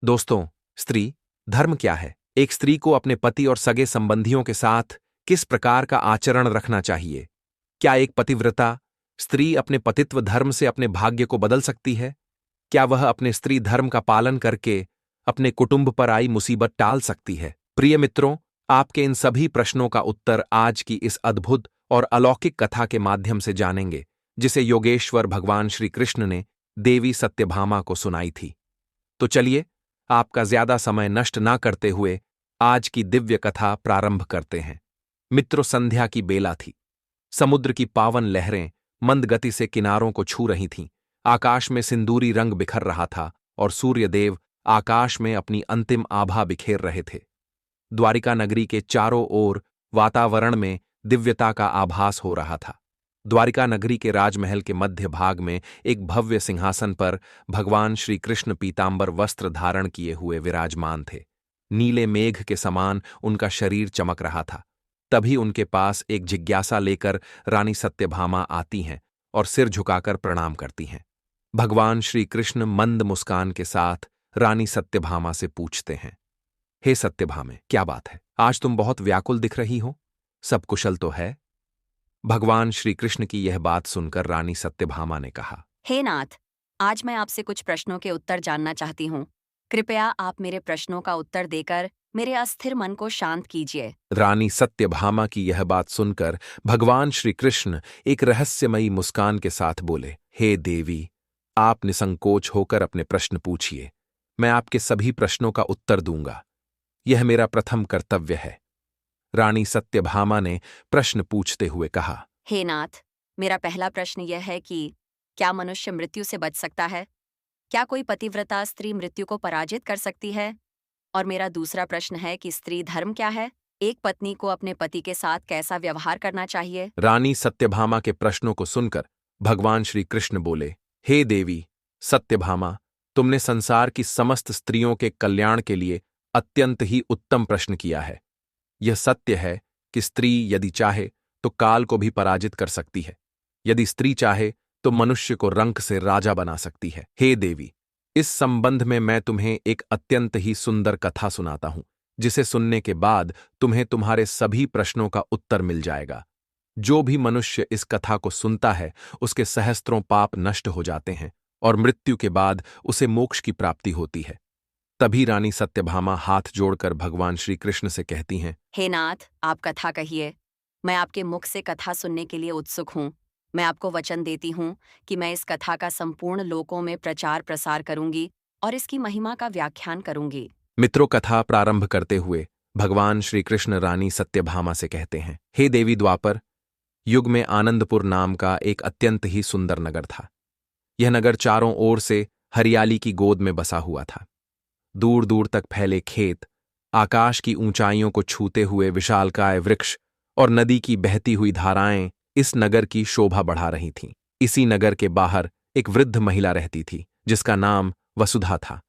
दोस्तों, स्त्री धर्म क्या है? एक स्त्री को अपने पति और सगे संबंधियों के साथ किस प्रकार का आचरण रखना चाहिए? क्या एक पतिव्रता स्त्री अपने पतित्व धर्म से अपने भाग्य को बदल सकती है? क्या वह अपने स्त्री धर्म का पालन करके अपने कुटुंब पर आई मुसीबत टाल सकती है? प्रिय मित्रों, आपके इन सभी प्रश्नों का उत्तर आज की इस अद्भुत और अलौकिक कथा के माध्यम से जानेंगे, जिसे योगेश्वर भगवान श्री कृष्ण ने देवी सत्यभामा को सुनाई थी। तो चलिए, आपका ज्यादा समय नष्ट ना करते हुए आज की दिव्य कथा प्रारंभ करते हैं। मित्रों, संध्या की बेला थी। समुद्र की पावन लहरें मंद गति से किनारों को छू रही थीं। आकाश में सिंदूरी रंग बिखर रहा था और सूर्यदेव आकाश में अपनी अंतिम आभा बिखेर रहे थे। द्वारिका नगरी के चारों ओर वातावरण में दिव्यता का आभास हो रहा था। द्वारिका नगरी के राजमहल के मध्य भाग में एक भव्य सिंहासन पर भगवान श्री कृष्ण पीतांबर वस्त्र धारण किए हुए विराजमान थे। नीले मेघ के समान उनका शरीर चमक रहा था। तभी उनके पास एक जिज्ञासा लेकर रानी सत्यभामा आती हैं और सिर झुकाकर प्रणाम करती हैं। भगवान श्री कृष्ण मंद मुस्कान के साथ रानी सत्यभामा से पूछते हैं, हे सत्यभामे, क्या बात है? आज तुम बहुत व्याकुल दिख रही हो। सब कुशल तो है? भगवान श्री कृष्ण की यह बात सुनकर रानी सत्यभामा ने कहा, हे नाथ, आज मैं आपसे कुछ प्रश्नों के उत्तर जानना चाहती हूँ। कृपया आप मेरे प्रश्नों का उत्तर देकर मेरे अस्थिर मन को शांत कीजिए। रानी सत्यभामा की यह बात सुनकर भगवान श्री कृष्ण एक रहस्यमयी मुस्कान के साथ बोले, हे देवी, आप निसंकोच होकर अपने प्रश्न पूछिए। मैं आपके सभी प्रश्नों का उत्तर दूंगा। यह मेरा प्रथम कर्तव्य है। रानी सत्यभामा ने प्रश्न पूछते हुए कहा, हे नाथ, मेरा पहला प्रश्न यह है कि क्या मनुष्य मृत्यु से बच सकता है? क्या कोई पतिव्रता स्त्री मृत्यु को पराजित कर सकती है? और मेरा दूसरा प्रश्न है कि स्त्री धर्म क्या है? एक पत्नी को अपने पति के साथ कैसा व्यवहार करना चाहिए? रानी सत्यभामा के प्रश्नों को सुनकर भगवान श्री कृष्ण बोले, हे देवी सत्यभामा, तुमने संसार की समस्त स्त्रियों के कल्याण के लिए अत्यंत ही उत्तम प्रश्न किया है। यह सत्य है कि स्त्री यदि चाहे तो काल को भी पराजित कर सकती है। यदि स्त्री चाहे तो मनुष्य को रंक से राजा बना सकती है। हे देवी, इस संबंध में मैं तुम्हें एक अत्यंत ही सुंदर कथा सुनाता हूं, जिसे सुनने के बाद तुम्हें तुम्हारे सभी प्रश्नों का उत्तर मिल जाएगा। जो भी मनुष्य इस कथा को सुनता है, उसके सहस्त्रों पाप नष्ट हो जाते हैं और मृत्यु के बाद उसे मोक्ष की प्राप्ति होती है। तभी रानी सत्यभामा हाथ जोड़कर भगवान श्री कृष्ण से कहती हैं, हे नाथ, आप कथा कहिए। मैं आपके मुख से कथा सुनने के लिए उत्सुक हूँ। मैं आपको वचन देती हूँ कि मैं इस कथा का संपूर्ण लोकों में प्रचार प्रसार करूंगी और इसकी महिमा का व्याख्यान करूंगी। मित्रों, कथा प्रारंभ करते हुए भगवान श्री कृष्ण रानी सत्यभामा से कहते हैं, हे देवी, द्वापर युग में आनंदपुर नाम का एक अत्यंत ही सुंदर नगर था। यह नगर चारों ओर से हरियाली की गोद में बसा हुआ था। दूर दूर तक फैले खेत, आकाश की ऊंचाइयों को छूते हुए विशालकाय वृक्ष और नदी की बहती हुई धाराएं इस नगर की शोभा बढ़ा रही थीं। इसी नगर के बाहर एक वृद्ध महिला रहती थी, जिसका नाम वसुधा था।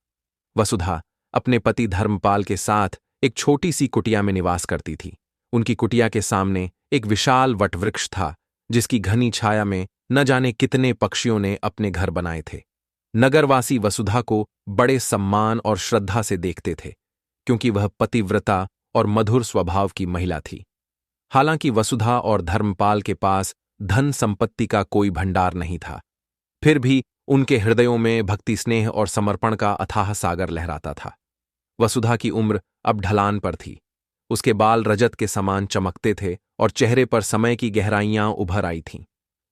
वसुधा अपने पति धर्मपाल के साथ एक छोटी सी कुटिया में निवास करती थी। उनकी कुटिया के सामने एक विशाल वटवृक्ष था, जिसकी घनी छाया में न जाने कितने पक्षियों ने अपने घर बनाए थे। नगरवासी वसुधा को बड़े सम्मान और श्रद्धा से देखते थे, क्योंकि वह पतिव्रता और मधुर स्वभाव की महिला थी। हालांकि वसुधा और धर्मपाल के पास धन संपत्ति का कोई भंडार नहीं था, फिर भी उनके हृदयों में भक्ति, स्नेह और समर्पण का अथाह सागर लहराता था। वसुधा की उम्र अब ढलान पर थी। उसके बाल रजत के समान चमकते थे और चेहरे पर समय की गहराइयां उभर आई थीं,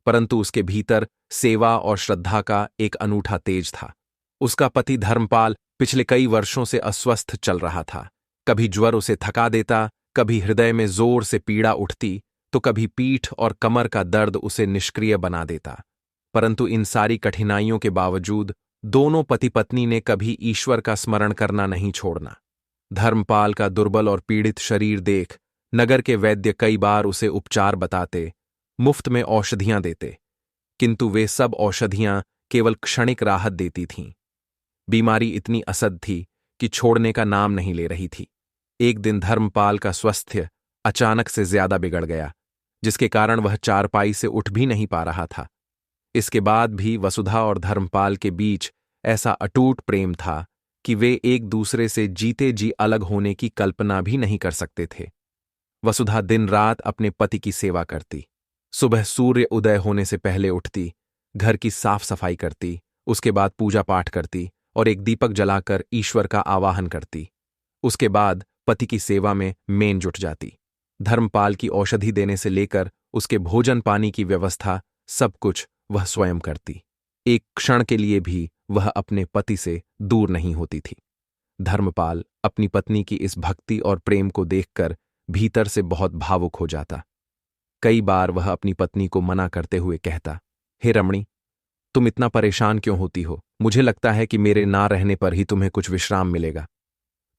परंतु उसके भीतर सेवा और श्रद्धा का एक अनूठा तेज था। उसका पति धर्मपाल पिछले कई वर्षों से अस्वस्थ चल रहा था। कभी ज्वर उसे थका देता, कभी हृदय में जोर से पीड़ा उठती, तो कभी पीठ और कमर का दर्द उसे निष्क्रिय बना देता। परंतु इन सारी कठिनाइयों के बावजूद दोनों पति पत्नी ने कभी ईश्वर का स्मरण करना नहीं छोड़ना। धर्मपाल का दुर्बल और पीड़ित शरीर देख नगर के वैद्य कई बार उसे उपचार बताते, मुफ्त में औषधियां देते, किंतु वे सब औषधियां केवल क्षणिक राहत देती थीं। बीमारी इतनी असद थी कि छोड़ने का नाम नहीं ले रही थी। एक दिन धर्मपाल का स्वास्थ्य अचानक से ज्यादा बिगड़ गया, जिसके कारण वह चारपाई से उठ भी नहीं पा रहा था। इसके बाद भी वसुधा और धर्मपाल के बीच ऐसा अटूट प्रेम था कि वे एक दूसरे से जीते जी अलग होने की कल्पना भी नहीं कर सकते थे। वसुधा दिन रात अपने पति की सेवा करती। सुबह सूर्य उदय होने से पहले उठती, घर की साफ सफाई करती, उसके बाद पूजा पाठ करती और एक दीपक जलाकर ईश्वर का आवाहन करती। उसके बाद पति की सेवा में मेन जुट जाती। धर्मपाल की औषधि देने से लेकर उसके भोजन पानी की व्यवस्था सब कुछ वह स्वयं करती। एक क्षण के लिए भी वह अपने पति से दूर नहीं होती थी। धर्मपाल अपनी पत्नी की इस भक्ति और प्रेम को देखकर भीतर से बहुत भावुक हो जाता। कई बार वह अपनी पत्नी को मना करते हुए कहता, हे रमणी, तुम इतना परेशान क्यों होती हो? मुझे लगता है कि मेरे ना रहने पर ही तुम्हें कुछ विश्राम मिलेगा।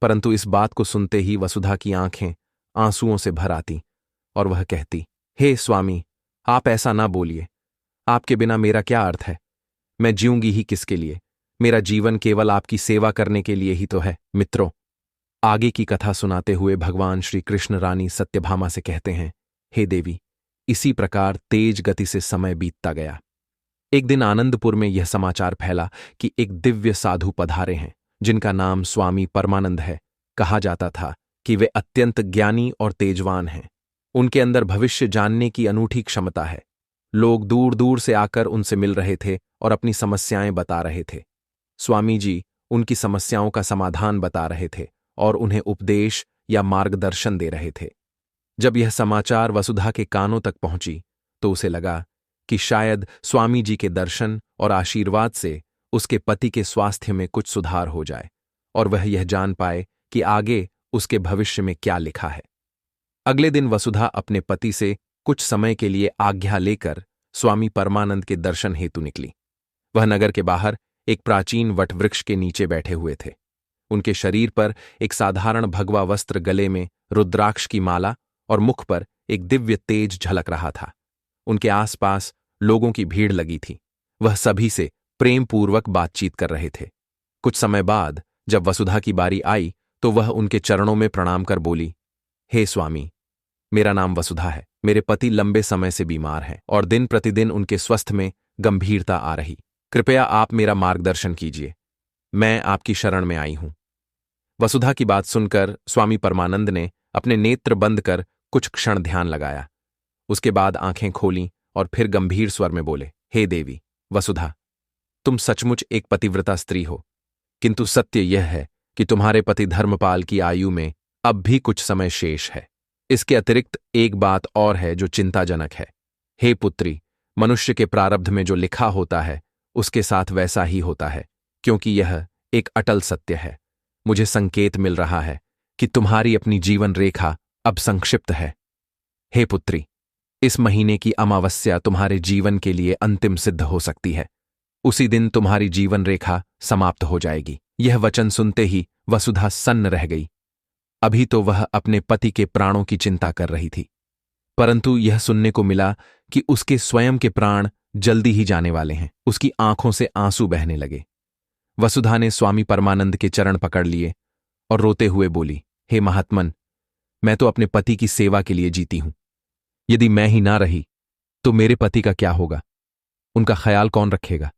परंतु इस बात को सुनते ही वसुधा की आंखें आंसुओं से भर आती और वह कहती, हे स्वामी, आप ऐसा ना बोलिए। आपके बिना मेरा क्या अर्थ है? मैं जीऊंगी ही किसके लिए? मेरा जीवन केवल आपकी सेवा करने के लिए ही तो है। मित्रों, आगे की कथा सुनाते हुए भगवान श्री कृष्ण रानी सत्यभामा से कहते हैं, हे देवी, इसी प्रकार तेज गति से समय बीतता गया। एक दिन आनंदपुर में यह समाचार फैला कि एक दिव्य साधु पधारे हैं, जिनका नाम स्वामी परमानंद है। कहा जाता था कि वे अत्यंत ज्ञानी और तेजवान हैं। उनके अंदर भविष्य जानने की अनूठी क्षमता है। लोग दूर दूर से आकर उनसे मिल रहे थे और अपनी समस्याएं बता रहे थे। स्वामी जी उनकी समस्याओं का समाधान बता रहे थे और उन्हें उपदेश या मार्गदर्शन दे रहे थे। जब यह समाचार वसुधा के कानों तक पहुंची तो उसे लगा कि शायद स्वामी जी के दर्शन और आशीर्वाद से उसके पति के स्वास्थ्य में कुछ सुधार हो जाए और वह यह जान पाए कि आगे उसके भविष्य में क्या लिखा है। अगले दिन वसुधा अपने पति से कुछ समय के लिए आज्ञा लेकर स्वामी परमानंद के दर्शन हेतु निकली। वह नगर के बाहर एक प्राचीन वटवृक्ष के नीचे बैठे हुए थे। उनके शरीर पर एक साधारण भगवा वस्त्र, गले में रुद्राक्ष की माला और मुख पर एक दिव्य तेज झलक रहा था। उनके आसपास लोगों की भीड़ लगी थी। वह सभी से प्रेमपूर्वक बातचीत कर रहे थे। कुछ समय बाद जब वसुधा की बारी आई तो वह उनके चरणों में प्रणाम कर बोली, हे स्वामी, मेरा नाम वसुधा है। मेरे पति लंबे समय से बीमार हैं और दिन प्रतिदिन उनके स्वास्थ्य में गंभीरता आ रही। कृपया आप मेरा मार्गदर्शन कीजिए। मैं आपकी शरण में आई हूं। वसुधा की बात सुनकर स्वामी परमानंद ने अपने नेत्र बंद कर कुछ क्षण ध्यान लगाया। उसके बाद आंखें खोलीं और फिर गंभीर स्वर में बोले, हे देवी वसुधा, तुम सचमुच एक पतिव्रता स्त्री हो, किंतु सत्य यह है कि तुम्हारे पति धर्मपाल की आयु में अब भी कुछ समय शेष है। इसके अतिरिक्त एक बात और है जो चिंताजनक है। हे पुत्री, मनुष्य के प्रारब्ध में जो लिखा होता है उसके साथ वैसा ही होता है, क्योंकि यह एक अटल सत्य है। मुझे संकेत मिल रहा है कि तुम्हारी अपनी जीवन रेखा अब संक्षिप्त है। हे पुत्री, इस महीने की अमावस्या तुम्हारे जीवन के लिए अंतिम सिद्ध हो सकती है। उसी दिन तुम्हारी जीवन रेखा समाप्त हो जाएगी। यह वचन सुनते ही वसुधा सन्न रह गई। अभी तो वह अपने पति के प्राणों की चिंता कर रही थी, परंतु यह सुनने को मिला कि उसके स्वयं के प्राण जल्दी ही जाने वाले हैं। उसकी आंखों से आंसू बहने लगे। वसुधा ने स्वामी परमानंद के चरण पकड़ लिए और रोते हुए बोली, हे महात्मन, मैं तो अपने पति की सेवा के लिए जीती हूं। यदि मैं ही ना रही तो मेरे पति का क्या होगा? उनका ख्याल कौन रखेगा?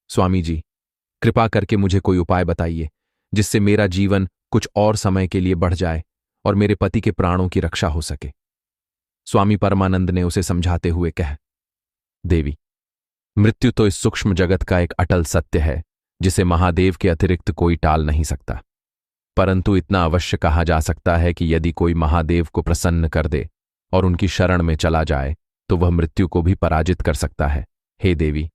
स्वामी जी, कृपा करके मुझे कोई उपाय बताइए जिससे मेरा जीवन कुछ और समय के लिए बढ़ जाए और मेरे पति के प्राणों की रक्षा हो सके। स्वामी परमानंद ने उसे समझाते हुए कहा, देवी, मृत्यु तो इस सूक्ष्म जगत का एक अटल सत्य है जिसे महादेव के अतिरिक्त कोई टाल नहीं सकता। परंतु इतना अवश्य कहा जा सकता है कि यदि कोई महादेव को प्रसन्न कर दे और उनकी शरण में चला जाए तो वह मृत्यु को भी पराजित कर सकता है। हे देवी,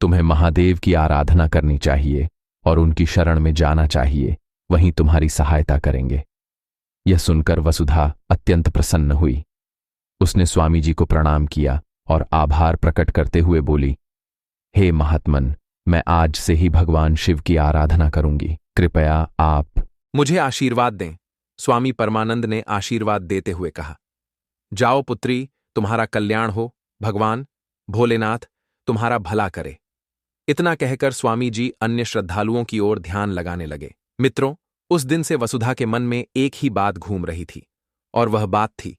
तुम्हें महादेव की आराधना करनी चाहिए और उनकी शरण में जाना चाहिए, वहीं तुम्हारी सहायता करेंगे। यह सुनकर वसुधा अत्यंत प्रसन्न हुई। उसने स्वामी जी को प्रणाम किया और आभार प्रकट करते हुए बोली, हे महात्मन, मैं आज से ही भगवान शिव की आराधना करूंगी। कृपया आप मुझे आशीर्वाद दें। स्वामी परमानंद ने आशीर्वाद देते हुए कहा, जाओ पुत्री, तुम्हारा कल्याण हो। भगवान भोलेनाथ तुम्हारा भला करे। इतना कहकर स्वामी जी अन्य श्रद्धालुओं की ओर ध्यान लगाने लगे। मित्रों, उस दिन से वसुधा के मन में एक ही बात घूम रही थी और वह बात थी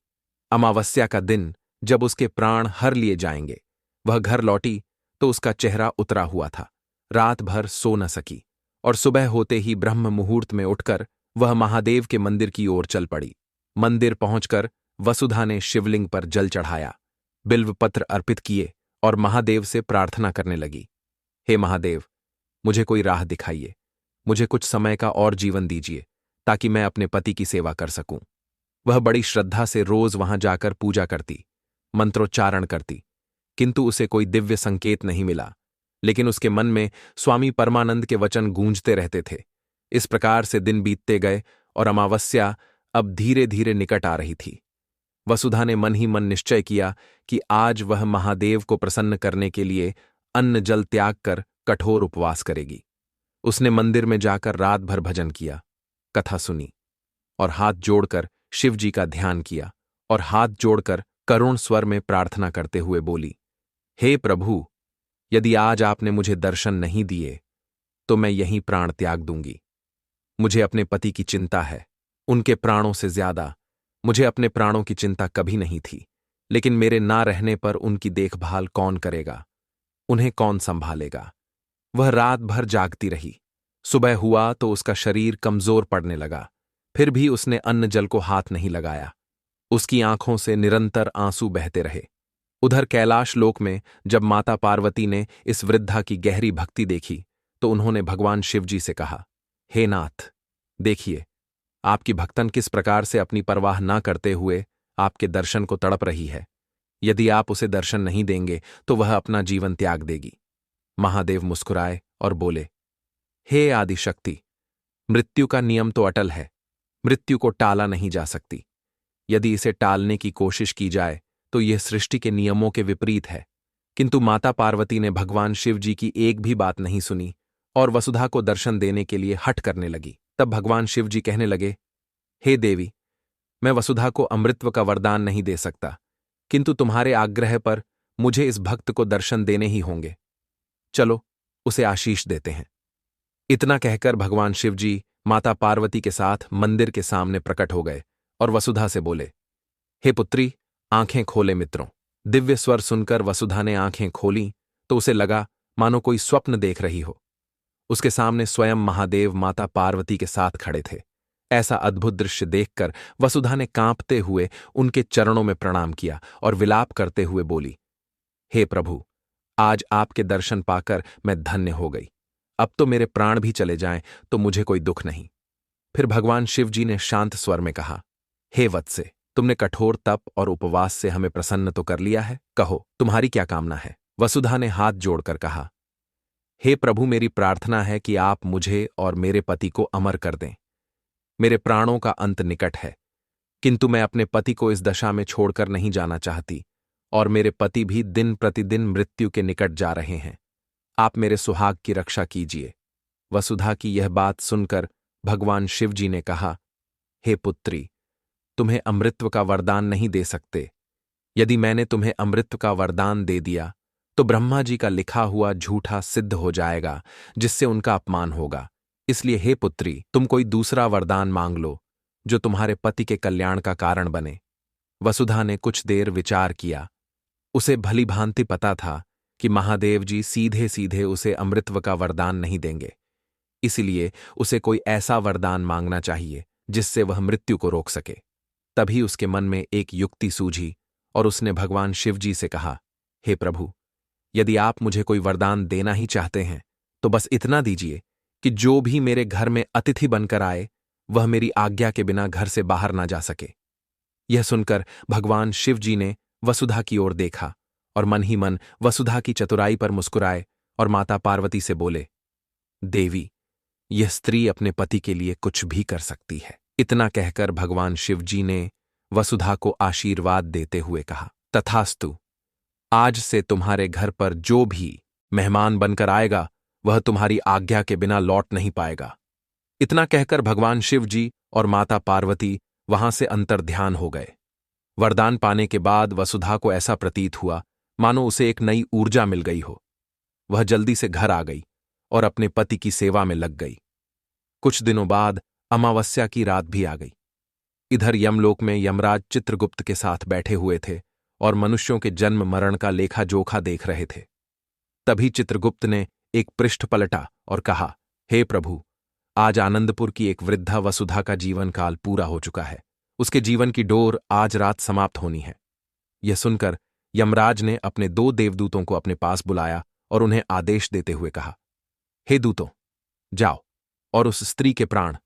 अमावस्या का दिन जब उसके प्राण हर लिए जाएंगे। वह घर लौटी तो उसका चेहरा उतरा हुआ था। रात भर सो न सकी और सुबह होते ही ब्रह्म मुहूर्त में उठकर वह महादेव के मंदिर की ओर चल पड़ी। मंदिर पहुंचकर वसुधा ने शिवलिंग पर जल चढ़ाया, बिल्वपत्र अर्पित किए और महादेव से प्रार्थना करने लगी। हे महादेव, मुझे कोई राह दिखाइए, मुझे कुछ समय का और जीवन दीजिए ताकि मैं अपने पति की सेवा कर सकूं। वह बड़ी श्रद्धा से रोज वहां जाकर पूजा करती, मंत्रोच्चारण करती, किंतु उसे कोई दिव्य संकेत नहीं मिला। लेकिन उसके मन में स्वामी परमानंद के वचन गूंजते रहते थे। इस प्रकार से दिन बीतते गए और अमावस्या अब धीरे धीरे निकट आ रही थी। वसुधा ने मन ही मन निश्चय किया कि आज वह महादेव को प्रसन्न करने के लिए अन्न जल त्याग कर कठोर उपवास करेगी। उसने मंदिर में जाकर रात भर भजन किया, कथा सुनी और हाथ जोड़कर शिव जी का ध्यान किया और हाथ जोड़कर करुण स्वर में प्रार्थना करते हुए बोली, हे प्रभु, यदि आज आपने मुझे दर्शन नहीं दिए तो मैं यहीं प्राण त्याग दूंगी। मुझे अपने पति की चिंता है, उनके प्राणों से ज्यादा मुझे अपने प्राणों की चिंता कभी नहीं थी। लेकिन मेरे ना रहने पर उनकी देखभाल कौन करेगा, उन्हें कौन संभालेगा। वह रात भर जागती रही। सुबह हुआ तो उसका शरीर कमजोर पड़ने लगा, फिर भी उसने अन्न जल को हाथ नहीं लगाया। उसकी आंखों से निरंतर आंसू बहते रहे। उधर कैलाश लोक में जब माता पार्वती ने इस वृद्धा की गहरी भक्ति देखी तो उन्होंने भगवान शिव जी से कहा, हे नाथ, देखिए आपकी भक्तन किस प्रकार से अपनी परवाह ना करते हुए आपके दर्शन को तड़प रही है। यदि आप उसे दर्शन नहीं देंगे तो वह अपना जीवन त्याग देगी। महादेव मुस्कुराए और बोले, हे आदिशक्ति, मृत्यु का नियम तो अटल है, मृत्यु को टाला नहीं जा सकती। यदि इसे टालने की कोशिश की जाए तो यह सृष्टि के नियमों के विपरीत है। किंतु माता पार्वती ने भगवान शिव जी की एक भी बात नहीं सुनी और वसुधा को दर्शन देने के लिए हठ करने लगी। तब भगवान शिव जी कहने लगे, हे देवी, मैं वसुधा को अमृतत्व का वरदान नहीं दे सकता, किंतु तुम्हारे आग्रह पर मुझे इस भक्त को दर्शन देने ही होंगे। चलो उसे आशीष देते हैं। इतना कहकर भगवान शिव जी माता पार्वती के साथ मंदिर के सामने प्रकट हो गए और वसुधा से बोले, हे पुत्री, आंखें खोले मित्रों। दिव्य स्वर सुनकर वसुधा ने आंखें खोली तो उसे लगा मानो कोई स्वप्न देख रही हो। उसके सामने स्वयं महादेव माता पार्वती के साथ खड़े थे। ऐसा अद्भुत दृश्य देखकर वसुधा ने कांपते हुए उनके चरणों में प्रणाम किया और विलाप करते हुए बोली, हे प्रभु, आज आपके दर्शन पाकर मैं धन्य हो गई। अब तो मेरे प्राण भी चले जाएं तो मुझे कोई दुख नहीं। फिर भगवान शिव जी ने शांत स्वर में कहा, हे वत्से, तुमने कठोर तप और उपवास से हमें प्रसन्न तो कर लिया है, कहो तुम्हारी क्या कामना है। वसुधा ने हाथ जोड़कर कहा, हे प्रभु, मेरी प्रार्थना है कि आप मुझे और मेरे पति को अमर कर दें। मेरे प्राणों का अंत निकट है, किंतु मैं अपने पति को इस दशा में छोड़कर नहीं जाना चाहती और मेरे पति भी दिन प्रतिदिन मृत्यु के निकट जा रहे हैं। आप मेरे सुहाग की रक्षा कीजिए। वसुधा की यह बात सुनकर भगवान शिव जी ने कहा, हे पुत्री, तुम्हें अमृतत्व का वरदान नहीं दे सकते। यदि मैंने तुम्हें अमृतत्व का वरदान दे दिया तो ब्रह्मा जी का लिखा हुआ झूठा सिद्ध हो जाएगा, जिससे उनका अपमान होगा। इसलिए हे पुत्री, तुम कोई दूसरा वरदान मांग लो जो तुम्हारे पति के कल्याण का कारण बने। वसुधा ने कुछ देर विचार किया। उसे भली भांति पता था कि महादेव जी सीधे सीधे उसे अमृतत्व का वरदान नहीं देंगे, इसलिए उसे कोई ऐसा वरदान मांगना चाहिए जिससे वह मृत्यु को रोक सके। तभी उसके मन में एक युक्ति सूझी और उसने भगवान शिव जी से कहा, हे प्रभु, यदि आप मुझे कोई वरदान देना ही चाहते हैं तो बस इतना दीजिए कि जो भी मेरे घर में अतिथि बनकर आए वह मेरी आज्ञा के बिना घर से बाहर ना जा सके। यह सुनकर भगवान शिव जी ने वसुधा की ओर देखा और मन ही मन वसुधा की चतुराई पर मुस्कुराए और माता पार्वती से बोले, देवी, यह स्त्री अपने पति के लिए कुछ भी कर सकती है। इतना कहकर भगवान शिव जी ने वसुधा को आशीर्वाद देते हुए कहा, तथास्तु, आज से तुम्हारे घर पर जो भी मेहमान बनकर आएगा वह तुम्हारी आज्ञा के बिना लौट नहीं पाएगा। इतना कहकर भगवान शिव जी और माता पार्वती वहां से अंतर्ध्यान हो गए। वरदान पाने के बाद वसुधा को ऐसा प्रतीत हुआ मानो उसे एक नई ऊर्जा मिल गई हो। वह जल्दी से घर आ गई और अपने पति की सेवा में लग गई। कुछ दिनों बाद अमावस्या की रात भी आ गई। इधर यमलोक में यमराज चित्रगुप्त के साथ बैठे हुए थे और मनुष्यों के जन्म मरण का लेखा जोखा देख रहे थे। तभी चित्रगुप्त ने एक पृष्ठ पलटा और कहा, हे प्रभु, आज आनंदपुर की एक वृद्धा वसुधा का जीवन काल पूरा हो चुका है। उसके जीवन की डोर आज रात समाप्त होनी है। यह सुनकर यमराज ने अपने 2 देवदूतों को अपने पास बुलाया और उन्हें आदेश देते हुए कहा, हे दूतों, जाओ और उस स्त्री के प्राण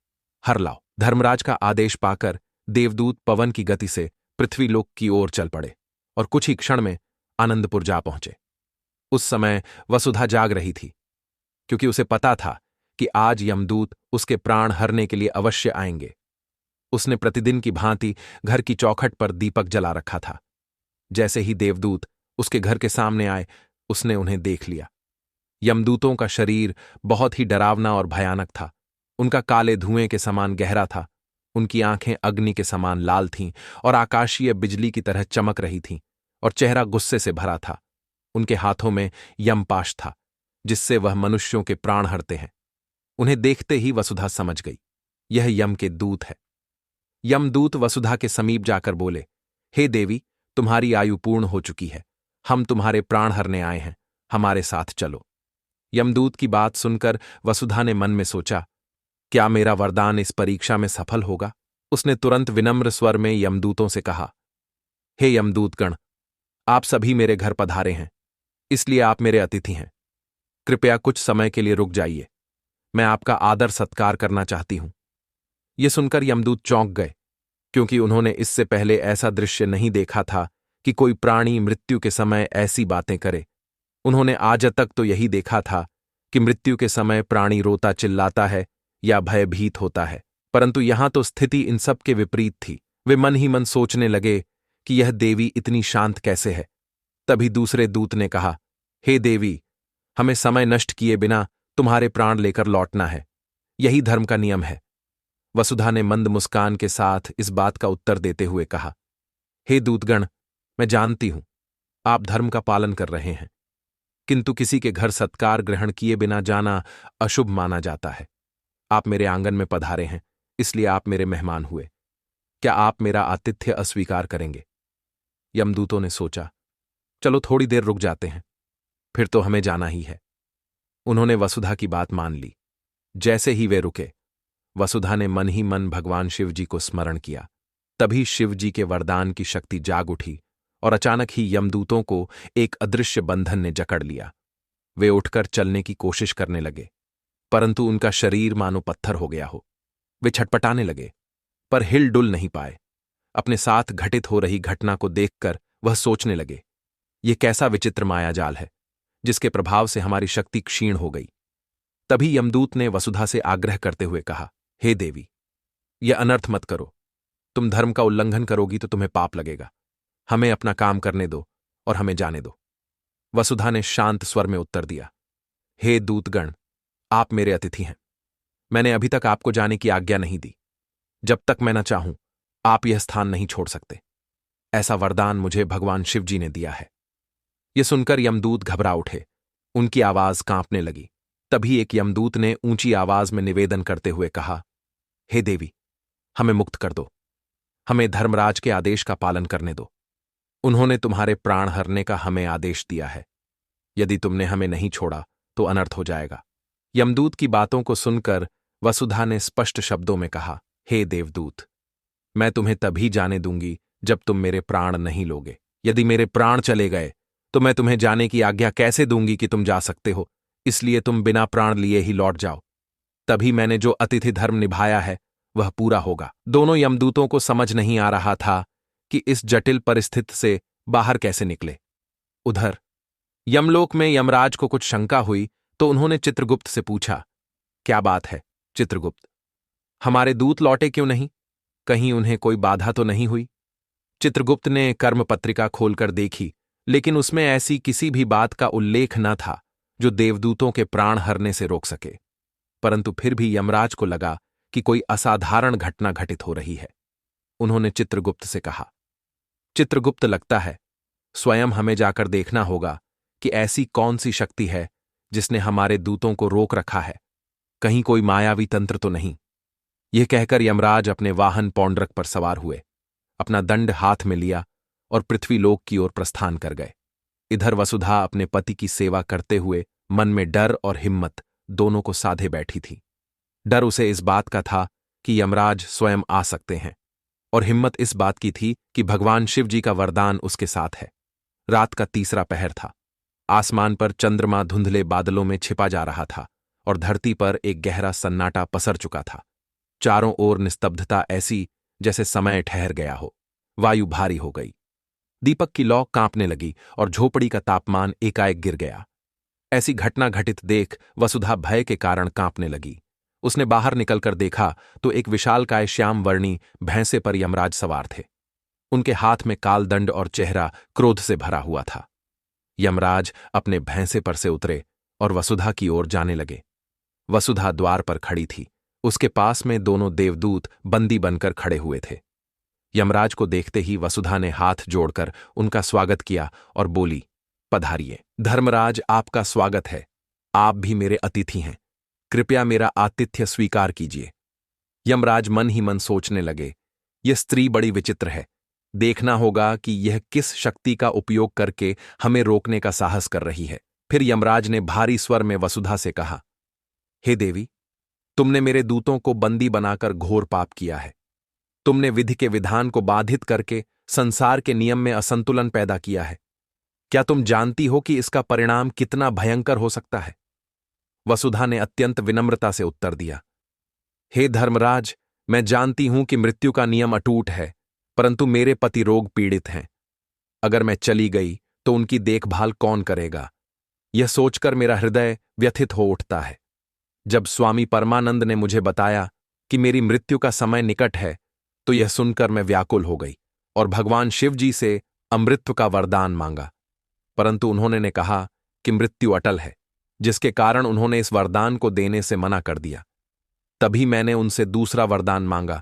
हर लाओ। धर्मराज का आदेश पाकर देवदूत पवन की गति से पृथ्वीलोक की ओर चल पड़े और कुछ ही क्षण में आनंदपुर जा पहुंचे। उस समय वसुधा जाग रही थी, क्योंकि उसे पता था कि आज यमदूत उसके प्राण हरने के लिए अवश्य आएंगे। उसने प्रतिदिन की भांति घर की चौखट पर दीपक जला रखा था। जैसे ही देवदूत उसके घर के सामने आए, उसने उन्हें देख लिया। यमदूतों का शरीर बहुत ही डरावना और भयानक था। उनका काले धुएं के समान गहरा था, उनकी आंखें अग्नि के समान लाल थीं और आकाशीय बिजली की तरह चमक रही थीं, और चेहरा गुस्से से भरा था। उनके हाथों में यमपाश था, जिससे वह मनुष्यों के प्राण हरते हैं। उन्हें देखते ही वसुधा समझ गई, यह यम के दूत है। यमदूत वसुधा के समीप जाकर बोले, हे देवी, तुम्हारी आयु पूर्ण हो चुकी है। हम तुम्हारे प्राण हरने आए हैं, हमारे साथ चलो। यमदूत की बात सुनकर वसुधा ने मन में सोचा, क्या मेरा वरदान इस परीक्षा में सफल होगा? उसने तुरंत विनम्र स्वर में यमदूतों से कहा, हे यमदूतगण, आप सभी मेरे घर पधारे हैं, इसलिए आप मेरे अतिथि हैं। कृपया कुछ समय के लिए रुक जाइए, मैं आपका आदर सत्कार करना चाहती हूं। यह सुनकर यमदूत चौंक गए, क्योंकि उन्होंने इससे पहले ऐसा दृश्य नहीं देखा था कि कोई प्राणी मृत्यु के समय ऐसी बातें करे। उन्होंने आज तक तो यही देखा था कि मृत्यु के समय प्राणी रोता चिल्लाता है या भयभीत होता है, परंतु यहां तो स्थिति इन सब के विपरीत थी। वे मन ही मन सोचने लगे कि यह देवी इतनी शांत कैसे है। तभी दूसरे दूत ने कहा, हे देवी, हमें समय नष्ट किए बिना तुम्हारे प्राण लेकर लौटना है, यही धर्म का नियम है। वसुधा ने मंद मुस्कान के साथ इस बात का उत्तर देते हुए कहा, हे दूतगण, मैं जानती हूं आप धर्म का पालन कर रहे हैं, किंतु किसी के घर सत्कार ग्रहण किए बिना जाना अशुभ माना जाता है। आप मेरे आंगन में पधारे हैं, इसलिए आप मेरे मेहमान हुए। क्या आप मेरा आतिथ्य अस्वीकार करेंगे? यमदूतों ने सोचा, चलो थोड़ी देर रुक जाते हैं, फिर तो हमें जाना ही है। उन्होंने वसुधा की बात मान ली। जैसे ही वे रुके, वसुधा ने मन ही मन भगवान शिवजी को स्मरण किया। तभी शिवजी के वरदान की शक्ति जाग उठी और अचानक ही यमदूतों को एक अदृश्य बंधन ने जकड़ लिया। वे उठकर चलने की कोशिश करने लगे, परंतु उनका शरीर मानो पत्थर हो गया हो। वे छटपटाने लगे, पर हिल डुल नहीं पाए। अपने साथ घटित हो रही घटना को देखकर वह सोचने लगे, ये कैसा विचित्र मायाजाल है, जिसके प्रभाव से हमारी शक्ति क्षीण हो गई। तभी यमदूत ने वसुधा से आग्रह करते हुए कहा, हे देवी, यह अनर्थ मत करो। तुम धर्म का उल्लंघन करोगी तो तुम्हें पाप लगेगा। हमें अपना काम करने दो और हमें जाने दो। वसुधा ने शांत स्वर में उत्तर दिया, हे दूतगण, आप मेरे अतिथि हैं। मैंने अभी तक आपको जाने की आज्ञा नहीं दी। जब तक मैं न चाहूं, आप यह स्थान नहीं छोड़ सकते। ऐसा वरदान मुझे भगवान शिवजी ने दिया है। यह सुनकर यमदूत घबरा उठे, उनकी आवाज कांपने लगी। तभी एक यमदूत ने ऊंची आवाज में निवेदन करते हुए कहा, हे देवी, हमें मुक्त कर दो, हमें धर्मराज के आदेश का पालन करने दो। उन्होंने तुम्हारे प्राण हरने का हमें आदेश दिया है। यदि तुमने हमें नहीं छोड़ा तो अनर्थ हो जाएगा। यमदूत की बातों को सुनकर वसुधा ने स्पष्ट शब्दों में कहा, हे देवदूत, मैं तुम्हें तभी जाने दूंगी जब तुम मेरे प्राण नहीं लोगे। यदि मेरे प्राण चले गए तो मैं तुम्हें जाने की आज्ञा कैसे दूंगी कि तुम जा सकते हो? इसलिए तुम बिना प्राण लिए ही लौट जाओ, तभी मैंने जो अतिथि धर्म निभाया है वह पूरा होगा। दोनों यमदूतों को समझ नहीं आ रहा था कि इस जटिल परिस्थिति से बाहर कैसे निकले। उधर यमलोक में यमराज को कुछ शंका हुई तो उन्होंने चित्रगुप्त से पूछा, क्या बात है चित्रगुप्त, हमारे दूत लौटे क्यों नहीं? कहीं उन्हें कोई बाधा तो नहीं हुई? चित्रगुप्त ने कर्म पत्रिका खोलकर देखी, लेकिन उसमें ऐसी किसी भी बात का उल्लेख न था जो देवदूतों के प्राण हरने से रोक सके। परंतु फिर भी यमराज को लगा कि कोई असाधारण घटना घटित हो रही है। उन्होंने चित्रगुप्त से कहा, चित्रगुप्त, लगता है स्वयं हमें जाकर देखना होगा कि ऐसी कौन सी शक्ति है जिसने हमारे दूतों को रोक रखा है। कहीं कोई मायावी तंत्र तो नहीं? यह कहकर यमराज अपने वाहन पौंड्रक पर सवार हुए, अपना दंड हाथ में लिया और पृथ्वीलोक की ओर प्रस्थान कर गए। इधर वसुधा अपने पति की सेवा करते हुए मन में डर और हिम्मत दोनों को साधे बैठी थी। डर उसे इस बात का था कि यमराज स्वयं आ सकते हैं, और हिम्मत इस बात की थी कि भगवान शिव जी का वरदान उसके साथ है। रात का तीसरा पहर था। आसमान पर चंद्रमा धुंधले बादलों में छिपा जा रहा था और धरती पर एक गहरा सन्नाटा पसर चुका था। चारों ओर निस्तब्धता ऐसी जैसे समय ठहर गया हो। वायु भारी हो गई। दीपक की लौ कांपने लगी और झोपड़ी का तापमान एकाएक गिर गया। ऐसी घटना घटित देख वसुधा भय के कारण कांपने लगी। उसने बाहर निकलकर देखा तो एक विशालकाय श्याम वर्णी भैंसे पर यमराज सवार थे। उनके हाथ में कालदंड और चेहरा क्रोध से भरा हुआ था। यमराज अपने भैंसे पर से उतरे और वसुधा की ओर जाने लगे। वसुधा द्वार पर खड़ी थी। उसके पास में दोनों देवदूत बंदी बनकर खड़े हुए थे। यमराज को देखते ही वसुधा ने हाथ जोड़कर उनका स्वागत किया और बोली, पधारिए। धर्मराज, आपका स्वागत है। आप भी मेरे अतिथि हैं। कृपया मेरा आतिथ्य स्वीकार कीजिए। यमराज मन ही मन सोचने लगे, यह स्त्री बड़ी विचित्र है। देखना होगा कि यह किस शक्ति का उपयोग करके हमें रोकने का साहस कर रही है। फिर यमराज ने भारी स्वर में वसुधा से कहा, हे देवी, तुमने मेरे दूतों को बंदी बनाकर घोर पाप किया है। तुमने विधि के विधान को बाधित करके संसार के नियम में असंतुलन पैदा किया है। क्या तुम जानती हो कि इसका परिणाम कितना भयंकर हो सकता है? वसुधा ने अत्यंत विनम्रता से उत्तर दिया, हे धर्मराज, मैं जानती हूं कि मृत्यु का नियम अटूट है, परंतु मेरे पति रोग पीड़ित हैं। अगर मैं चली गई तो उनकी देखभाल कौन करेगा? यह सोचकर मेरा हृदय व्यथित हो उठता है। जब स्वामी परमानंद ने मुझे बताया कि मेरी मृत्यु का समय निकट है, तो यह सुनकर मैं व्याकुल हो गई और भगवान शिव जी से अमृत का वरदान मांगा। परंतु उन्होंने ने कहा कि मृत्यु अटल है, जिसके कारण उन्होंने इस वरदान को देने से मना कर दिया। तभी मैंने उनसे दूसरा वरदान मांगा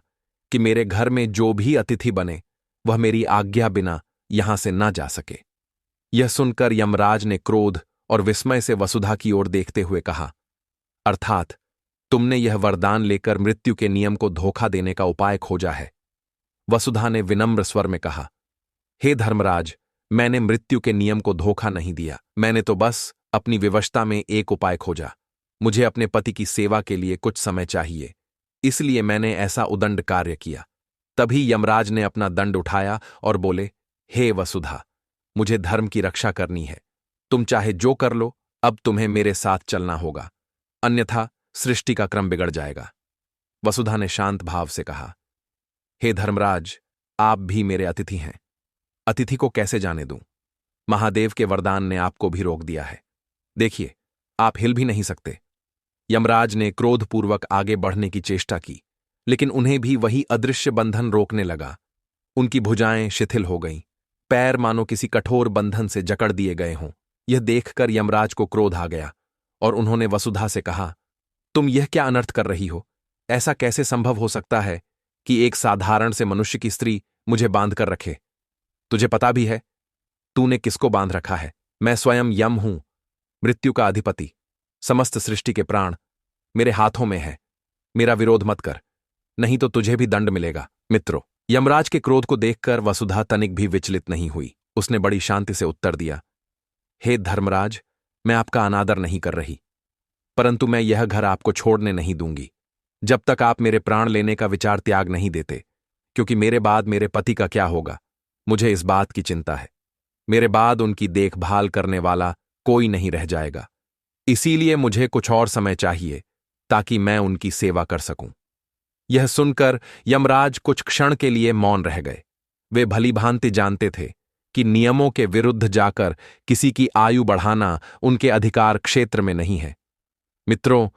कि मेरे घर में जो भी अतिथि बने वह मेरी आज्ञा बिना यहां से न जा सके। यह सुनकर यमराज ने क्रोध और विस्मय से वसुधा की ओर देखते हुए कहा, अर्थात तुमने यह वरदान लेकर मृत्यु के नियम को धोखा देने का उपाय खोजा है। वसुधा ने विनम्र स्वर में कहा, हे धर्मराज, मैंने मृत्यु के नियम को धोखा नहीं दिया। मैंने तो बस अपनी विवशता में एक उपाय खोजा। मुझे अपने पति की सेवा के लिए कुछ समय चाहिए, इसलिए मैंने ऐसा उदंड कार्य किया। तभी यमराज ने अपना दंड उठाया और बोले, हे वसुधा, मुझे धर्म की रक्षा करनी है। तुम चाहे जो कर लो, अब तुम्हें मेरे साथ चलना होगा, अन्यथा सृष्टि का क्रम बिगड़ जाएगा। वसुधा ने शांत भाव से कहा, हे धर्मराज, आप भी मेरे अतिथि हैं। अतिथि को कैसे जाने दूं? महादेव के वरदान ने आपको भी रोक दिया है। देखिए, आप हिल भी नहीं सकते। यमराज ने क्रोधपूर्वक आगे बढ़ने की चेष्टा की, लेकिन उन्हें भी वही अदृश्य बंधन रोकने लगा। उनकी भुजाएं शिथिल हो गईं, पैर मानो किसी कठोर बंधन से जकड़ दिए गए हों। यह देखकर यमराज को क्रोध आ गया और उन्होंने वसुधा से कहा, तुम यह क्या अनर्थ कर रही हो? ऐसा कैसे संभव हो सकता है कि एक साधारण से मनुष्य की स्त्री मुझे बांध कर रखे? तुझे पता भी है तूने किसको बांध रखा है? मैं स्वयं यम हूं, मृत्यु का अधिपति। समस्त सृष्टि के प्राण मेरे हाथों में है। मेरा विरोध मत कर, नहीं तो तुझे भी दंड मिलेगा। मित्रों, यमराज के क्रोध को देखकर वसुधा तनिक भी विचलित नहीं हुई। उसने बड़ी शांति से उत्तर दिया, हे धर्मराज, मैं आपका अनादर नहीं कर रही, परंतु मैं यह घर आपको छोड़ने नहीं दूंगी जब तक आप मेरे प्राण लेने का विचार त्याग नहीं देते, क्योंकि मेरे बाद मेरे पति का क्या होगा, मुझे इस बात की चिंता है। मेरे बाद उनकी देखभाल करने वाला कोई नहीं रह जाएगा, इसीलिए मुझे कुछ और समय चाहिए ताकि मैं उनकी सेवा कर सकूं। यह सुनकर यमराज कुछ क्षण के लिए मौन रह गए। वे भलीभांति जानते थे कि नियमों के विरुद्ध जाकर किसी की आयु बढ़ाना उनके अधिकार क्षेत्र में नहीं है। मित्रों,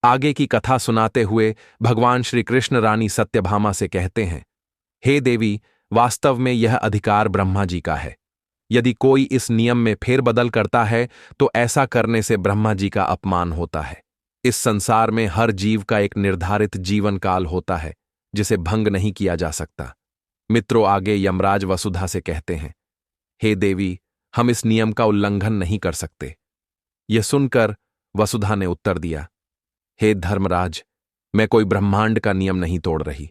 आगे की कथा सुनाते हुए भगवान श्री कृष्ण रानी सत्यभामा से कहते हैं, हे देवी, वास्तव में यह अधिकार ब्रह्मा जी का है। यदि कोई इस नियम में फेरबदल करता है तो ऐसा करने से ब्रह्मा जी का अपमान होता है। इस संसार में हर जीव का एक निर्धारित जीवन काल होता है जिसे भंग नहीं किया जा सकता। मित्रों, आगे यमराज वसुधा से कहते हैं, हे देवी, हम इस नियम का उल्लंघन नहीं कर सकते। यह सुनकर वसुधा ने उत्तर दिया, हे धर्मराज, मैं कोई ब्रह्मांड का नियम नहीं तोड़ रही।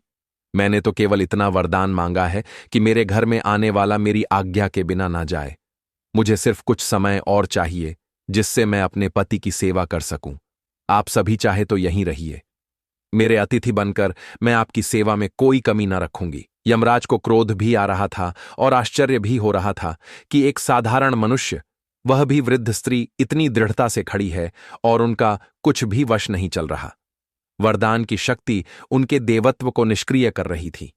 मैंने तो केवल इतना वरदान मांगा है कि मेरे घर में आने वाला मेरी आज्ञा के बिना ना जाए। मुझे सिर्फ कुछ समय और चाहिए जिससे मैं अपने पति की सेवा कर सकूं। आप सभी चाहे तो यहीं रहिए। मेरे अतिथि बनकर मैं आपकी सेवा में कोई कमी न रखूंगी। यमराज को क्रोध भी आ रहा था और आश्चर्य भी हो रहा था कि एक साधारण मनुष्य, वह भी वृद्ध स्त्री, इतनी दृढ़ता से खड़ी है और उनका कुछ भी वश नहीं चल रहा। वरदान की शक्ति उनके देवत्व को निष्क्रिय कर रही थी।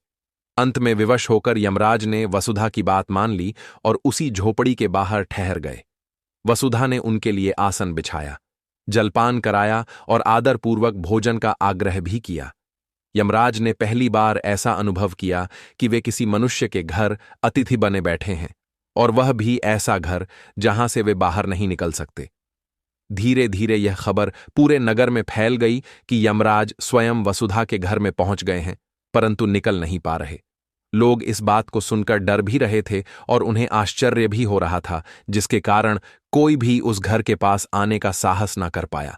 अंत में विवश होकर यमराज ने वसुधा की बात मान ली और उसी झोपड़ी के बाहर ठहर गए। वसुधा ने उनके लिए आसन बिछाया, जलपान कराया और आदरपूर्वक भोजन का आग्रह भी किया। यमराज ने पहली बार ऐसा अनुभव किया कि वे किसी मनुष्य के घर अतिथि बने बैठे हैं, और वह भी ऐसा घर जहां से वे बाहर नहीं निकल सकते। धीरे धीरे यह खबर पूरे नगर में फैल गई कि यमराज स्वयं वसुधा के घर में पहुंच गए हैं, परंतु निकल नहीं पा रहे। लोग इस बात को सुनकर डर भी रहे थे और उन्हें आश्चर्य भी हो रहा था, जिसके कारण कोई भी उस घर के पास आने का साहस न कर पाया।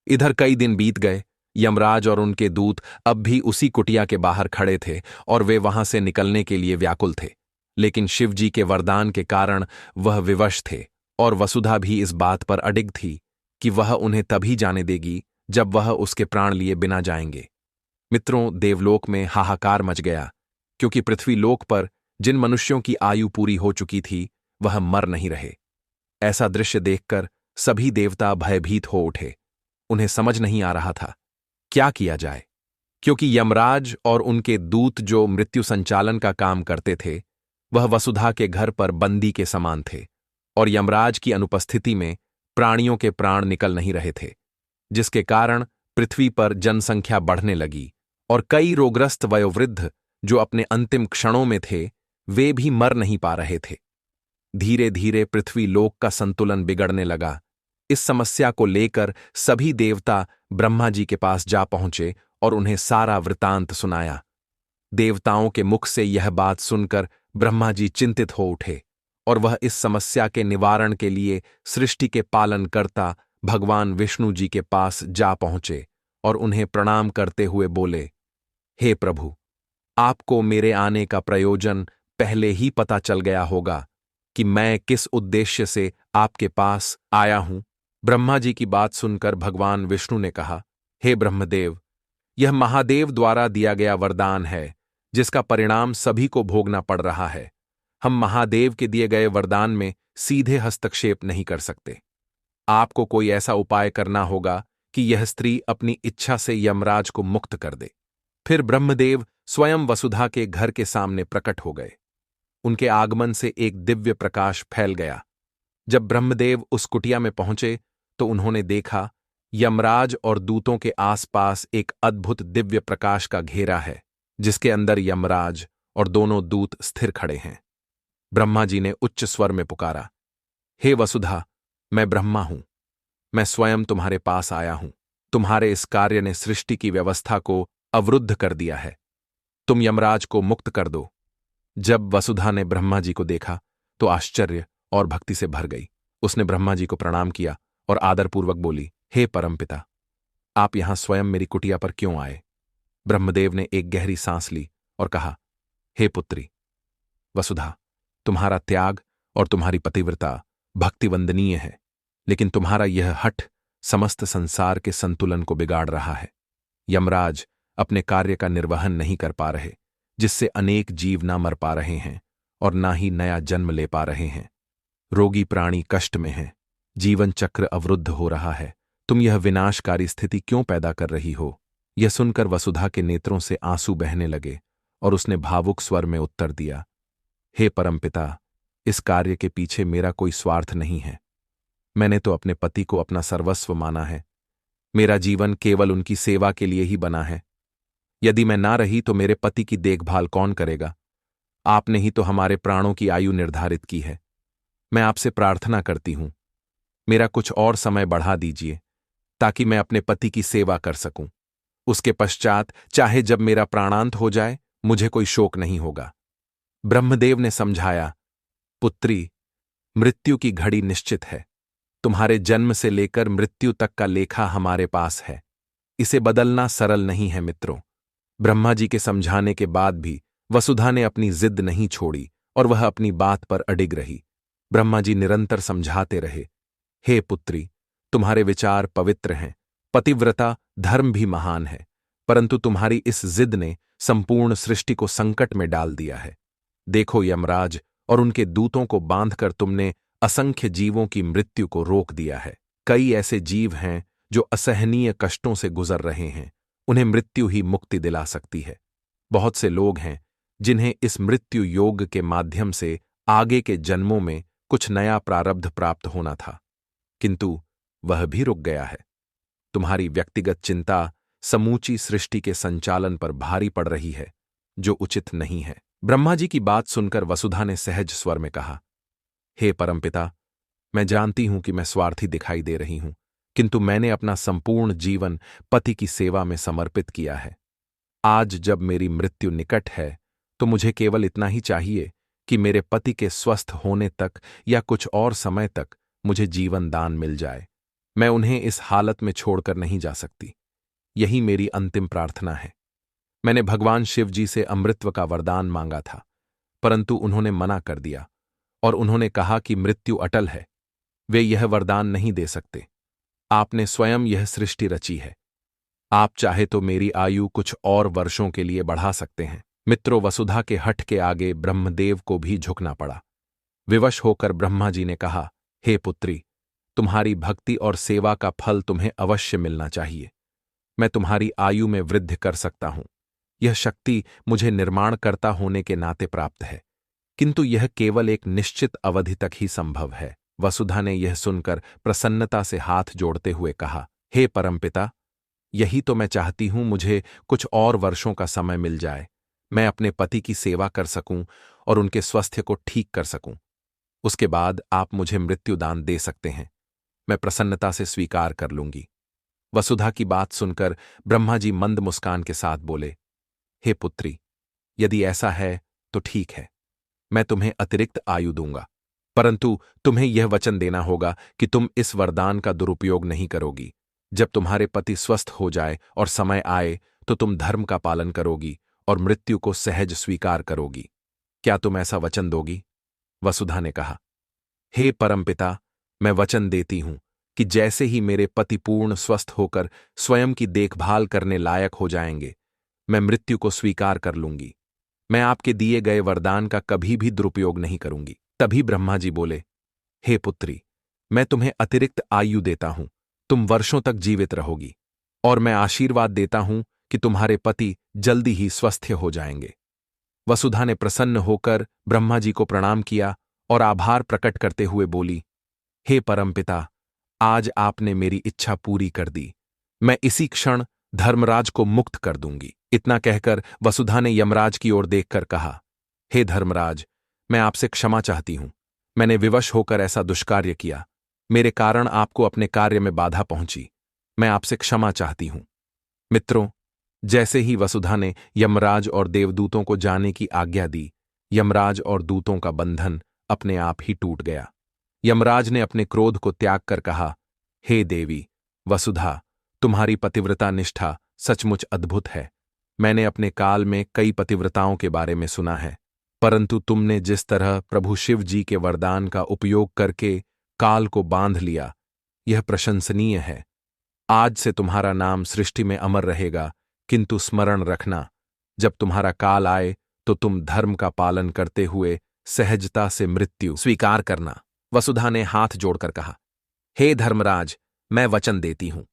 इधर कई दिन बीत गए। यमराज और उनके दूत अब भी उसी कुटिया के बाहर खड़े थे और वे वहां से निकलने के लिए व्याकुल थे, लेकिन शिवजी के वरदान के कारण वह विवश थे और वसुधा भी इस बात पर अडिग थी कि वह उन्हें तभी जाने देगी जब वह उसके प्राण लिए बिना जाएंगे। मित्रों, देवलोक में हाहाकार मच गया, क्योंकि पृथ्वीलोक पर जिन मनुष्यों की आयु पूरी हो चुकी थी वह मर नहीं रहे। ऐसा दृश्य देखकर सभी देवता भयभीत हो उठे। उन्हें समझ नहीं आ रहा था क्या किया जाए, क्योंकि यमराज और उनके दूत जो मृत्यु संचालन का काम करते थे वह वसुधा के घर पर बंदी के समान थे, और यमराज की अनुपस्थिति में प्राणियों के प्राण निकल नहीं रहे थे, जिसके कारण पृथ्वी पर जनसंख्या बढ़ने लगी और कई रोगग्रस्त वयोवृद्ध जो अपने अंतिम क्षणों में थे वे भी मर नहीं पा रहे थे। धीरे धीरे पृथ्वी लोक का संतुलन बिगड़ने लगा। इस समस्या को लेकर सभी देवता ब्रह्मा जी के पास जा पहुंचे और उन्हें सारा वृतांत सुनाया। देवताओं के मुख से यह बात सुनकर ब्रह्मा जी चिंतित हो उठे और वह इस समस्या के निवारण के लिए सृष्टि के पालनकर्ता भगवान विष्णु जी के पास जा पहुंचे और उन्हें प्रणाम करते हुए बोले, हे प्रभु, आपको मेरे आने का प्रयोजन पहले ही पता चल गया होगा कि मैं किस उद्देश्य से आपके पास आया हूं। ब्रह्मा जी की बात सुनकर भगवान विष्णु ने कहा, हे ब्रह्मदेव, यह महादेव द्वारा दिया गया वरदान है जिसका परिणाम सभी को भोगना पड़ रहा है। हम महादेव के दिए गए वरदान में सीधे हस्तक्षेप नहीं कर सकते। आपको कोई ऐसा उपाय करना होगा कि यह स्त्री अपनी इच्छा से यमराज को मुक्त कर दे। फिर ब्रह्मदेव स्वयं वसुधा के घर के सामने प्रकट हो गए। उनके आगमन से एक दिव्य प्रकाश फैल गया। जब ब्रह्मदेव उस कुटिया में पहुंचे तो उन्होंने देखा यमराज और दूतों के आसपास एक अद्भुत दिव्य प्रकाश का घेरा है, जिसके अंदर यमराज और दोनों दूत स्थिर खड़े हैं। ब्रह्मा जी ने उच्च स्वर में पुकारा, हे वसुधा, मैं ब्रह्मा हूं। मैं स्वयं तुम्हारे पास आया हूं। तुम्हारे इस कार्य ने सृष्टि की व्यवस्था को अवरुद्ध कर दिया है। तुम यमराज को मुक्त कर दो। जब वसुधा ने ब्रह्मा जी को देखा तो आश्चर्य और भक्ति से भर गई। उसने ब्रह्मा जी को प्रणाम किया और आदरपूर्वक बोली, हे परमपिता, आप यहां स्वयं मेरी कुटिया पर क्यों आए? ब्रह्मदेव ने एक गहरी सांस ली और कहा, हे पुत्री वसुधा, तुम्हारा त्याग और तुम्हारी पतिव्रता भक्ति वंदनीय है, लेकिन तुम्हारा यह हठ समस्त संसार के संतुलन को बिगाड़ रहा है। यमराज अपने कार्य का निर्वहन नहीं कर पा रहे, जिससे अनेक जीव ना मर पा रहे हैं और ना ही नया जन्म ले पा रहे हैं। रोगी प्राणी कष्ट में हैं, जीवन चक्र अवरुद्ध हो रहा है। तुम यह विनाशकारी स्थिति क्यों पैदा कर रही हो? यह सुनकर वसुधा के नेत्रों से आंसू बहने लगे और उसने भावुक स्वर में उत्तर दिया, हे परमपिता, इस कार्य के पीछे मेरा कोई स्वार्थ नहीं है। मैंने तो अपने पति को अपना सर्वस्व माना है। मेरा जीवन केवल उनकी सेवा के लिए ही बना है। यदि मैं ना रही तो मेरे पति की देखभाल कौन करेगा? आपने ही तो हमारे प्राणों की आयु निर्धारित की है। मैं आपसे प्रार्थना करती हूं, मेरा कुछ और समय बढ़ा दीजिए ताकि मैं अपने पति की सेवा कर सकूं। उसके पश्चात चाहे जब मेरा प्राणांत हो जाए, मुझे कोई शोक नहीं होगा। ब्रह्मदेव ने समझाया, पुत्री, मृत्यु की घड़ी निश्चित है। तुम्हारे जन्म से लेकर मृत्यु तक का लेखा हमारे पास है। इसे बदलना सरल नहीं है मित्रों। ब्रह्मा जी के समझाने के बाद भी वसुधा ने अपनी जिद नहीं छोड़ी और वह अपनी बात पर अडिग रही। ब्रह्मा जी निरंतर समझाते रहे, हे पुत्री, तुम्हारे विचार पवित्र हैं, पतिव्रता धर्म भी महान है, परंतु तुम्हारी इस जिद ने संपूर्ण सृष्टि को संकट में डाल दिया है। देखो यमराज और उनके दूतों को बांधकर तुमने असंख्य जीवों की मृत्यु को रोक दिया है। कई ऐसे जीव हैं जो असहनीय कष्टों से गुजर रहे हैं, उन्हें मृत्यु ही मुक्ति दिला सकती है। बहुत से लोग हैं जिन्हें इस मृत्यु योग के माध्यम से आगे के जन्मों में कुछ नया प्रारब्ध प्राप्त होना था, किंतु वह भी रुक गया है। तुम्हारी व्यक्तिगत चिंता समूची सृष्टि के संचालन पर भारी पड़ रही है, जो उचित नहीं है। ब्रह्मा जी की बात सुनकर वसुधा ने सहज स्वर में कहा, हे परमपिता, मैं जानती हूं कि मैं स्वार्थी दिखाई दे रही हूं, किंतु मैंने अपना संपूर्ण जीवन पति की सेवा में समर्पित किया है। आज जब मेरी मृत्यु निकट है तो मुझे केवल इतना ही चाहिए कि मेरे पति के स्वस्थ होने तक या कुछ और समय तक मुझे जीवन दान मिल जाए। मैं उन्हें इस हालत में छोड़कर नहीं जा सकती। यही मेरी अंतिम प्रार्थना है। मैंने भगवान शिव जी से अमृतत्व का वरदान मांगा था, परंतु उन्होंने मना कर दिया और उन्होंने कहा कि मृत्यु अटल है, वे यह वरदान नहीं दे सकते। आपने स्वयं यह सृष्टि रची है, आप चाहे तो मेरी आयु कुछ और वर्षों के लिए बढ़ा सकते हैं। मित्रों, वसुधा के हठ के आगे ब्रह्मदेव को भी झुकना पड़ा। विवश होकर ब्रह्मा जी ने कहा, हे पुत्री, तुम्हारी भक्ति और सेवा का फल तुम्हें अवश्य मिलना चाहिए। मैं तुम्हारी आयु में वृद्धि कर सकता हूं। यह शक्ति मुझे निर्माणकर्ता होने के नाते प्राप्त है, किंतु यह केवल एक निश्चित अवधि तक ही संभव है। वसुधा ने यह सुनकर प्रसन्नता से हाथ जोड़ते हुए कहा, हे परमपिता, यही तो मैं चाहती हूं, मुझे कुछ और वर्षों का समय मिल जाए, मैं अपने पति की सेवा कर सकूं और उनके स्वास्थ्य को ठीक कर सकूं। उसके बाद आप मुझे मृत्युदान दे सकते हैं, मैं प्रसन्नता से स्वीकार कर लूंगी। वसुधा की बात सुनकर ब्रह्मा जी मंद मुस्कान के साथ बोले, हे पुत्री, यदि ऐसा है तो ठीक है, मैं तुम्हें अतिरिक्त आयु दूंगा, परंतु तुम्हें यह वचन देना होगा कि तुम इस वरदान का दुरुपयोग नहीं करोगी। जब तुम्हारे पति स्वस्थ हो जाए और समय आए तो तुम धर्म का पालन करोगी और मृत्यु को सहज स्वीकार करोगी। क्या तुम ऐसा वचन दोगी? वसुधा ने कहा, हे परमपिता, मैं वचन देती हूं कि जैसे ही मेरे पति पूर्ण स्वस्थ होकर स्वयं की देखभाल करने लायक हो जाएंगे, मैं मृत्यु को स्वीकार कर लूंगी। मैं आपके दिए गए वरदान का कभी भी दुरुपयोग नहीं करूंगी। तभी ब्रह्मा जी बोले, हे पुत्री, मैं तुम्हें अतिरिक्त आयु देता हूं, तुम वर्षों तक जीवित रहोगी, और मैं आशीर्वाद देता हूं कि तुम्हारे पति जल्दी ही स्वस्थ हो जाएंगे। वसुधा ने प्रसन्न होकर ब्रह्मा जी को प्रणाम किया और आभार प्रकट करते हुए बोली, हे परमपिता, आज आपने मेरी इच्छा पूरी कर दी, मैं इसी क्षण धर्मराज को मुक्त कर दूंगी। इतना कहकर वसुधा ने यमराज की ओर देखकर कहा, हे धर्मराज, मैं आपसे क्षमा चाहती हूं, मैंने विवश होकर ऐसा दुष्कार्य किया, मेरे कारण आपको अपने कार्य में बाधा पहुंची, मैं आपसे क्षमा चाहती हूं। मित्रों, जैसे ही वसुधा ने यमराज और देवदूतों को जाने की आज्ञा दी, यमराज और दूतों का बंधन अपने आप ही टूट गया। यमराज ने अपने क्रोध को त्याग कर कहा, हे देवी वसुधा, तुम्हारी पतिव्रता निष्ठा सचमुच अद्भुत है। मैंने अपने काल में कई पतिव्रताओं के बारे में सुना है, परंतु तुमने जिस तरह प्रभु शिव जी के वरदान का उपयोग करके काल को बांध लिया, यह प्रशंसनीय है। आज से तुम्हारा नाम सृष्टि में अमर रहेगा, किंतु स्मरण रखना, जब तुम्हारा काल आए तो तुम धर्म का पालन करते हुए सहजता से मृत्यु स्वीकार करना। वसुधा ने हाथ जोड़कर कहा, हे धर्मराज, मैं वचन देती हूं,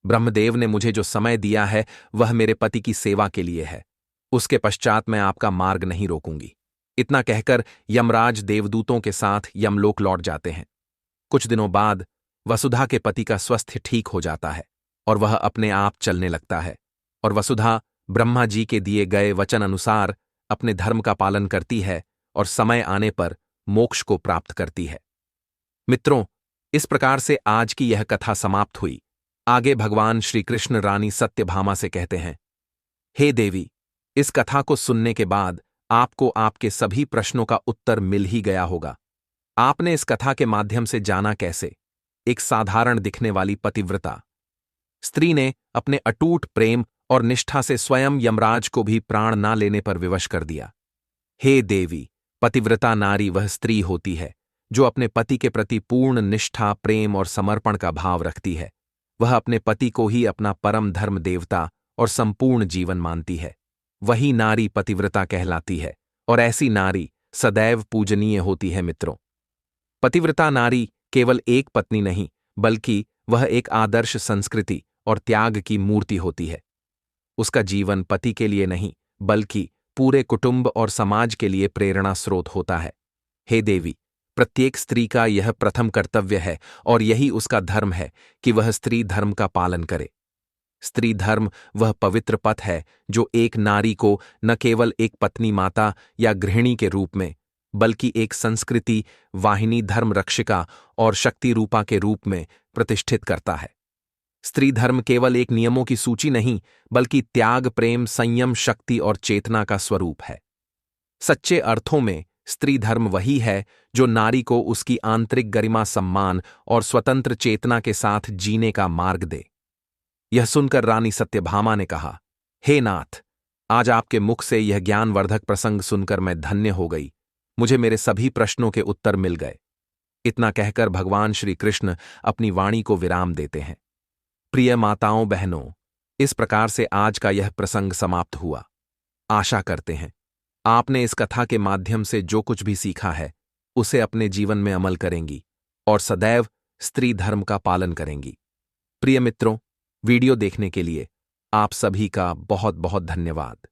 ब्रह्मदेव ने मुझे जो समय दिया है वह मेरे पति की सेवा के लिए है, उसके पश्चात मैं आपका मार्ग नहीं रोकूंगी। इतना कहकर यमराज देवदूतों के साथ यमलोक लौट जाते हैं। कुछ दिनों बाद वसुधा के पति का स्वास्थ्य ठीक हो जाता है और वह अपने आप चलने लगता है, और वसुधा ब्रह्मा जी के दिए गए वचन अनुसार अपने धर्म का पालन करती है और समय आने पर मोक्ष को प्राप्त करती है। मित्रों, इस प्रकार से आज की यह कथा समाप्त हुई। आगे भगवान श्री कृष्ण रानी सत्यभामा से कहते हैं, हे देवी, इस कथा को सुनने के बाद आपको आपके सभी प्रश्नों का उत्तर मिल ही गया होगा। आपने इस कथा के माध्यम से जाना कैसे एक साधारण दिखने वाली पतिव्रता स्त्री ने अपने अटूट प्रेम और निष्ठा से स्वयं यमराज को भी प्राण ना लेने पर विवश कर दिया। हे देवी, पतिव्रता नारी वह स्त्री होती है जो अपने पति के प्रति पूर्ण निष्ठा, प्रेम और समर्पण का भाव रखती है। वह अपने पति को ही अपना परम धर्म देवता और संपूर्ण जीवन मानती है। वही नारी पतिव्रता कहलाती है और ऐसी नारी सदैव पूजनीय होती है। मित्रों, पतिव्रता नारी केवल एक पत्नी नहीं, बल्कि वह एक आदर्श संस्कृति और त्याग की मूर्ति होती है। उसका जीवन पति के लिए नहीं, बल्कि पूरे कुटुंब और समाज के लिए प्रेरणा स्रोत होता है। हे देवी, प्रत्येक स्त्री का यह प्रथम कर्तव्य है और यही उसका धर्म है कि वह स्त्री धर्म का पालन करे। स्त्री धर्म वह पवित्र पथ है जो एक नारी को न केवल एक पत्नी माता या गृहिणी के रूप में, बल्कि एक संस्कृति, वाहिनी, धर्म रक्षिका और शक्ति रूपा के रूप में प्रतिष्ठित करता है। स्त्री धर्म केवल एक नियमों की सूची नहीं, बल्कि त्याग, प्रेम, संयम, शक्ति और चेतना का स्वरूप है। सच्चे अर्थों में स्त्री धर्म वही है जो नारी को उसकी आंतरिक गरिमा, सम्मान और स्वतंत्र चेतना के साथ जीने का मार्ग दे। यह सुनकर रानी सत्यभामा ने कहा, हे नाथ, आज आपके मुख से यह ज्ञानवर्धक प्रसंग सुनकर मैं धन्य हो गई। मुझे मेरे सभी प्रश्नों के उत्तर मिल गए। इतना कहकर भगवान श्री कृष्ण अपनी वाणी को विराम देते हैं। प्रिय माताओं, बहनों, इस प्रकार से आज का यह प्रसंग समाप्त हुआ। आशा करते हैं आपने इस कथा के माध्यम से जो कुछ भी सीखा है उसे अपने जीवन में अमल करेंगी और सदैव स्त्री धर्म का पालन करेंगी। प्रिय मित्रों, वीडियो देखने के लिए आप सभी का बहुत बहुत धन्यवाद।